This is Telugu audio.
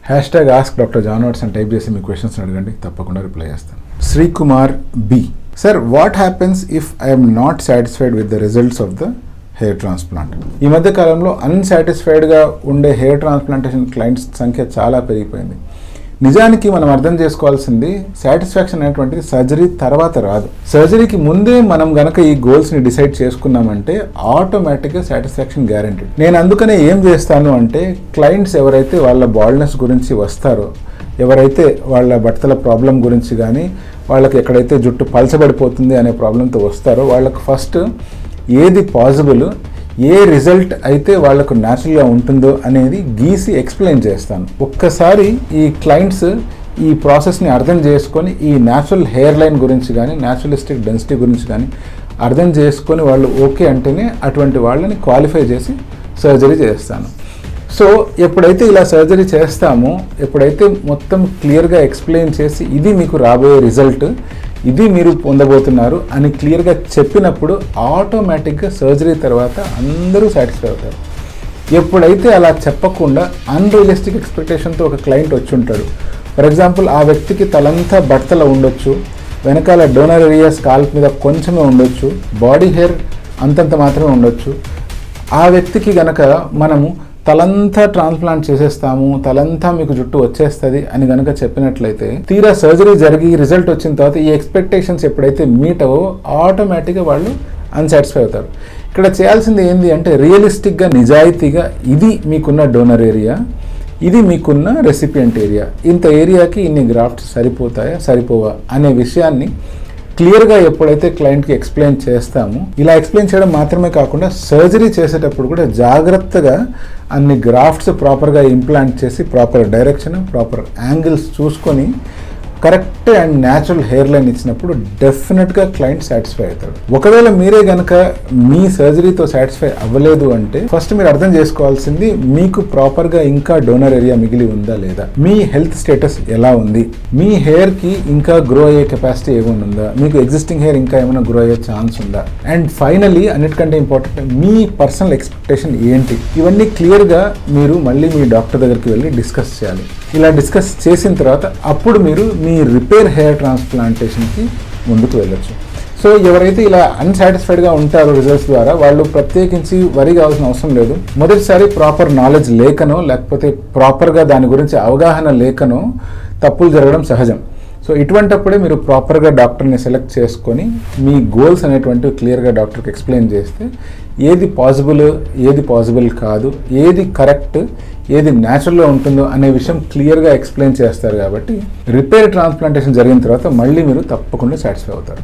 #ask Dr. John Watson type చేసి మీ క్వశ్చన్స్ అడగండి, తప్పకుండా రిప్లై చేస్తాను. Sreekumar B, sir what happens if I'm not satisfied with the results of the hair transplant? ఈ మధ్య కాలంలో అన్సాటిస్ఫైడ్గా ఉండే హెయిర్ ట్రాన్స్ప్లాంటేషన్ క్లయింట్స్ సంఖ్య చాలా పెరిగిపోయింది. నిజానికి మనం అర్థం చేసుకోవాల్సింది, సాటిస్ఫాక్షన్ అనేటువంటిది సర్జరీ తర్వాత రాదు. సర్జరీకి ముందే మనం గనక ఈ గోల్స్ని డిసైడ్ చేసుకున్నామంటే ఆటోమేటిక్గా సాటిస్ఫాక్షన్ గ్యారంటీడ్. నేను అందుకనే ఏం చేస్తాను అంటే, క్లయింట్స్ ఎవరైతే వాళ్ళ బాల్డ్నెస్ గురించి వస్తారో, ఎవరైతే వాళ్ళ బట్టల ప్రాబ్లం గురించి కానీ, వాళ్ళకి ఎక్కడైతే జుట్టు పలచబడిపోతుంది అనే ప్రాబ్లంతో వస్తారో, వాళ్ళకు ఫస్ట్ ఏది పాసిబుల్, ఏ రిజల్ట్ అయితే వాళ్ళకు న్యాచురల్గా ఉంటుందో అనేది గీసి ఎక్స్ప్లెయిన్ చేస్తాను. ఒక్కసారి ఈ క్లయింట్స్ ఈ ప్రాసెస్ని అర్థం చేసుకొని ఈ న్యాచురల్ హెయిర్ లైన్ గురించి కానీ, న్యాచురలిస్టిక్ డెన్సిటీ గురించి కానీ అర్థం చేసుకొని వాళ్ళు ఓకే అంటేనే అటువంటి వాళ్ళని క్వాలిఫై చేసి సర్జరీ చేస్తాను. సో ఎప్పుడైతే ఇలా సర్జరీ చేస్తామో, ఎప్పుడైతే మొత్తం క్లియర్గా ఎక్స్ప్లెయిన్ చేసి ఇది మీకు రాబోయే రిజల్ట్, ఇది మీరు పొందబోతున్నారు అని క్లియర్గా చెప్పినప్పుడు ఆటోమేటిక్గా సర్జరీ తర్వాత అందరూ సాటిస్ఫై అవుతారు. ఎప్పుడైతే అలా చెప్పకుండా అన్రియలిస్టిక్ ఎక్స్పెక్టేషన్తో ఒక క్లయింట్ వచ్చి ఉంటాడు, ఫర్ ఎగ్జాంపుల్ ఆ వ్యక్తికి తలంతా బట్టల ఉండొచ్చు, వెనకాల డోనర్ ఏరియా స్కాల్ప్ మీద కొంచెమే ఉండొచ్చు, బాడీ హెయిర్ అంతంత మాత్రమే ఉండొచ్చు. ఆ వ్యక్తికి గనక మనము తలంతా ట్రాన్స్ప్లాంట్ చేసేస్తాము, తలంతా మీకు జుట్టు వచ్చేస్తుంది అని కనుక చెప్పినట్లయితే, తీరా సర్జరీ జరిగి రిజల్ట్ వచ్చిన తర్వాత ఈ ఎక్స్పెక్టేషన్స్ ఎప్పుడైతే మీట్ అవో ఆటోమేటిక్గా వాళ్ళు అన్సాటిస్ఫై అవుతారు. ఇక్కడ చేయాల్సింది ఏంటి అంటే, రియలిస్టిక్గా నిజాయితీగా ఇది మీకున్న డోనర్ ఏరియా, ఇది మీకున్న రెసిపియంట్ ఏరియా, ఇంత ఏరియాకి ఇన్ని గ్రాఫ్ట్స్ సరిపోతాయా సరిపోవా అనే విషయాన్ని క్లియర్గా ఎప్పుడైతే క్లయింట్కి ఎక్స్ప్లెయిన్ చేస్తామో, ఇలా ఎక్స్ప్లెయిన్ చేయడం మాత్రమే కాకుండా సర్జరీ చేసేటప్పుడు కూడా జాగ్రత్తగా అన్ని గ్రాఫ్ట్స్ ప్రాపర్గా ఇంప్లాంట్ చేసి ప్రాపర్ డైరెక్షన్, ప్రాపర్ యాంగిల్స్ చూసుకొని correct and natural hair line ఇచ్చినప్పుడు డెఫినెట్గా క్లయింట్ సాటిస్ఫై అవుతాడు. ఒకవేళ మీరే కనుక మీ సర్జరీతో సాటిస్ఫై అవ్వలేదు అంటే, ఫస్ట్ మీరు అర్థం చేసుకోవాల్సింది, మీకు ప్రాపర్గా ఇంకా డోనర్ ఏరియా మిగిలి ఉందా లేదా, మీ హెల్త్ స్టేటస్ ఎలా ఉంది, మీ హెయిర్కి ఇంకా గ్రో అయ్యే కెపాసిటీ ఏమైనా ఉందా, మీకు ఎగ్జిస్టింగ్ హెయిర్ ఇంకా ఏమైనా గ్రో అయ్యే ఛాన్స్ ఉందా, అండ్ ఫైనలీ అన్నిటికంటే ఇంపార్టెంట్ మీ పర్సనల్ ఎక్స్పెక్టేషన్ ఏంటి, ఇవన్నీ క్లియర్గా మీరు మళ్ళీ మీ డాక్టర్ దగ్గరికి వెళ్ళి డిస్కస్ చేయాలి. ఇలా డిస్కస్ చేసిన తర్వాత అప్పుడు మీరు మీ రిపేర్ హెయిర్ ట్రాన్స్ప్లాంటేషన్కి ముందుకు వెళ్ళొచ్చు. సో ఎవరైతే ఇలా అన్సాటిస్ఫైడ్గా ఉంటారో రిజల్ట్స్ ద్వారా, వాళ్ళు ప్రత్యేకించి వరి కావాల్సిన అవసరం లేదు. మొదటిసారి ప్రాపర్ నాలెడ్జ్ లేకనో, లేకపోతే ప్రాపర్గా దాని గురించి అవగాహన లేకనో తప్పులు జరగడం సహజం. సో ఇటువంటప్పుడే మీరు ప్రాపర్గా డాక్టర్ని సెలెక్ట్ చేసుకొని మీ గోల్స్ అనేటువంటివి క్లియర్గా డాక్టర్కి ఎక్స్ప్లెయిన్ చేస్తే, ఏది పాసిబుల్ కాదు, ఏది కరెక్ట్, ఏది న్యాచురల్గా ఉంటుందో అనే విషయం క్లియర్గా ఎక్స్ప్లెయిన్ చేస్తారు. కాబట్టి రిపేర్ ట్రాన్స్ప్లాంటేషన్ జరిగిన తర్వాత మళ్ళీ మీరు తప్పకుండా సాటిస్ఫై అవుతారు.